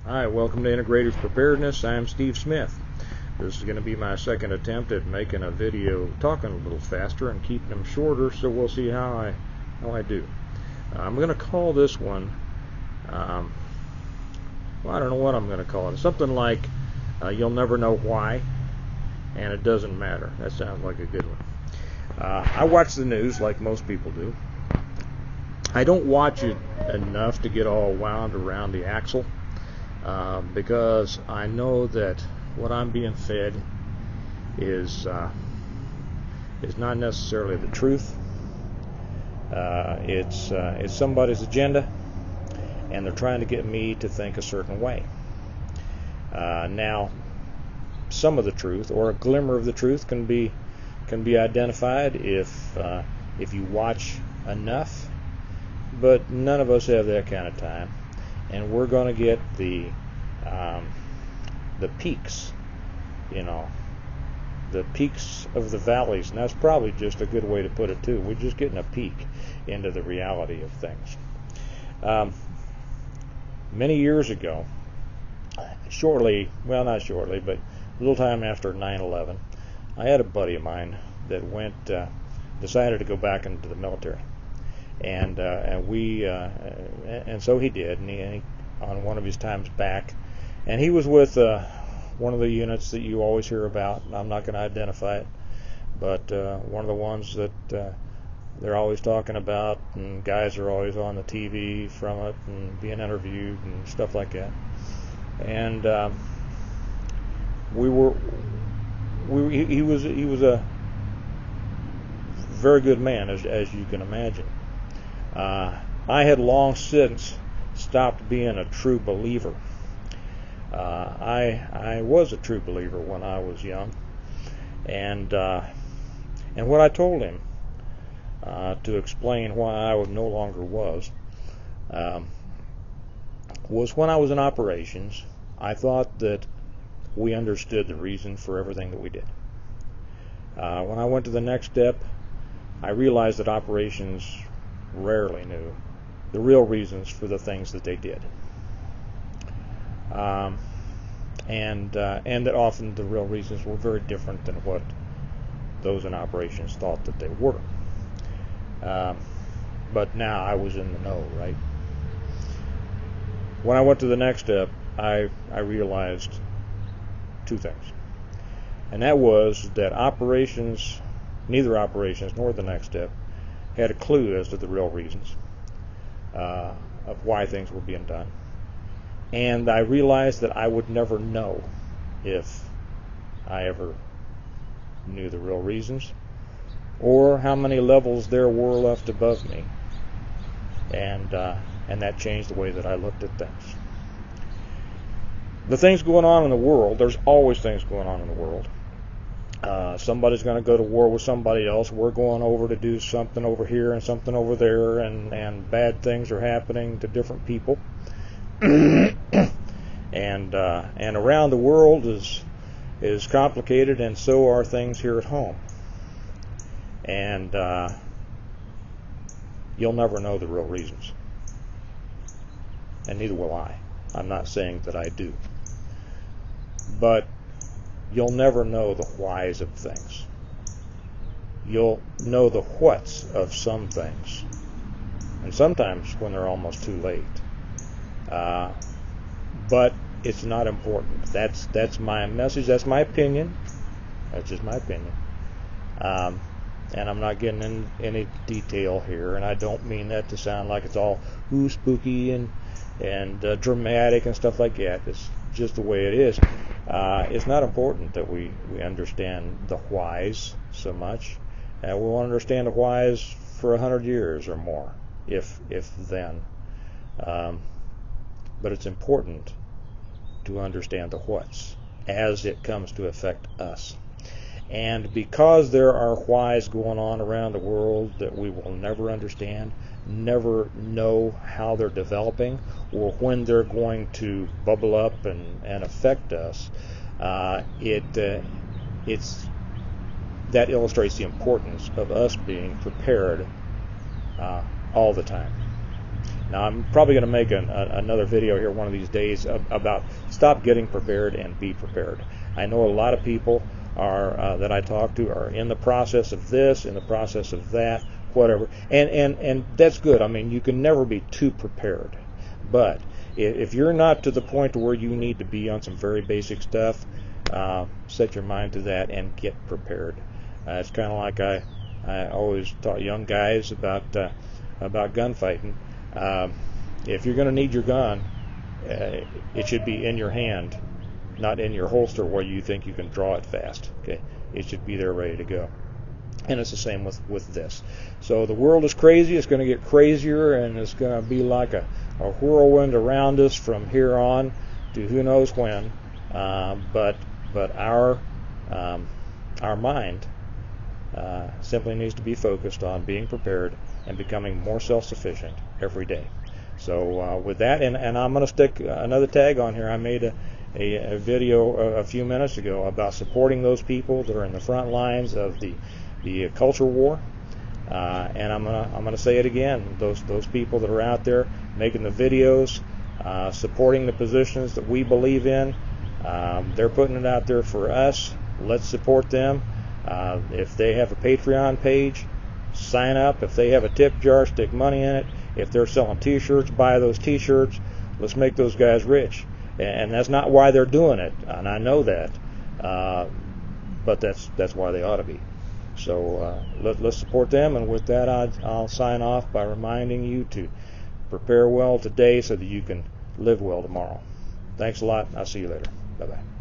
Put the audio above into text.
Hi, welcome to Integrative Preparedness. I'm Steve Smith. This is going to be my second attempt at making a video talking a little faster and keeping them shorter, so we'll see how I do. I'm going to call this one, well, I don't know what I'm going to call it. Something like You'll Never Know Why, and It Doesn't Matter. That sounds like a good one. I watch the news like most people do. I don't watch it enough to get all wound around the axle. Because I know that what I'm being fed is not necessarily the truth. It's somebody's agenda, and they're trying to get me to think a certain way. Now, some of the truth, or a glimmer of the truth, can be identified if you watch enough. But none of us have that kind of time. And we're going to get the peaks, the peaks of the valleys, and that's probably just a good way to put it too. We're just getting a peek into the reality of things. Many years ago, not shortly, but a little time after 9/11, I had a buddy of mine that decided to go back into the military. And so he did, and he on one of his times back, and he was with one of the units that you always hear about. I'm not going to identify it, but one of the ones that they're always talking about, and guys are always on the TV from it and being interviewed and stuff like that. And he was a very good man, as you can imagine. I had long since stopped being a true believer. I was a true believer when I was young, and what I told him to explain why I no longer was when I was in operations, I thought that we understood the reason for everything that we did. When I went to the next step, I realized that operations rarely knew the real reasons for the things that they did, and that often the real reasons were very different than what those in operations thought that they were. But now I was in the know, right? When I went to the next step, I realized two things, and that was that neither operations nor the next step had a clue as to the real reasons of why things were being done. And I realized that I would never know if I ever knew the real reasons, or how many levels there were left above me. And that changed the way that I looked at things. The things going on in the world, there's always things going on in the world. Somebody's going to go to war with somebody else. We're going over to do something over here and something over there, and bad things are happening to different people. and around the world is complicated, and so are things here at home. And you'll never know the real reasons, and neither will I. I'm not saying that I do, but you'll never know the whys of things. You'll know the whats of some things, and sometimes when they're almost too late. But it's not important. That's my message. That's my opinion. That's just my opinion. And I'm not getting in any detail here, and I don't mean that to sound like it's all spooky and dramatic and stuff like that. It's just the way it is. It's not important that we understand the whys so much. We won't understand the whys for 100 years or more, if then. But it's important to understand the whats as it comes to affect us. And because there are whys going on around the world that we will never understand, never know how they're developing or when they're going to bubble up and affect us, that illustrates the importance of us being prepared all the time. Now, I'm probably going to make another video here one of these days about stop getting prepared and be prepared. I know a lot of people are that I talk to are in the process of this, in the process of that, whatever, and that's good. I mean, you can never be too prepared, but if you're not to the point where you need to be on some very basic stuff, set your mind to that and get prepared. It's kind of like I always taught young guys about gunfighting. If you're going to need your gun, it should be in your hand, not in your holster where you think you can draw it fast. Okay, it should be there ready to go. And it's the same with this. So the world is crazy. It's going to get crazier, and it's going to be like a whirlwind around us from here on to who knows when. But our mind simply needs to be focused on being prepared and becoming more self-sufficient every day. So with that, and I'm going to stick another tag on here. I made a video a few minutes ago about supporting those people that are in the front lines of the culture war, and I'm gonna say it again. Those people that are out there making the videos, supporting the positions that we believe in, they're putting it out there for us. Let's support them. If they have a Patreon page, sign up. If they have a tip jar, stick money in it. If they're selling T-shirts, buy those T-shirts. Let's make those guys rich. And that's not why they're doing it, and I know that. But that's why they ought to be. So let's support them. And with that, I'll sign off by reminding you to prepare well today so that you can live well tomorrow. Thanks a lot. I'll see you later. Bye-bye.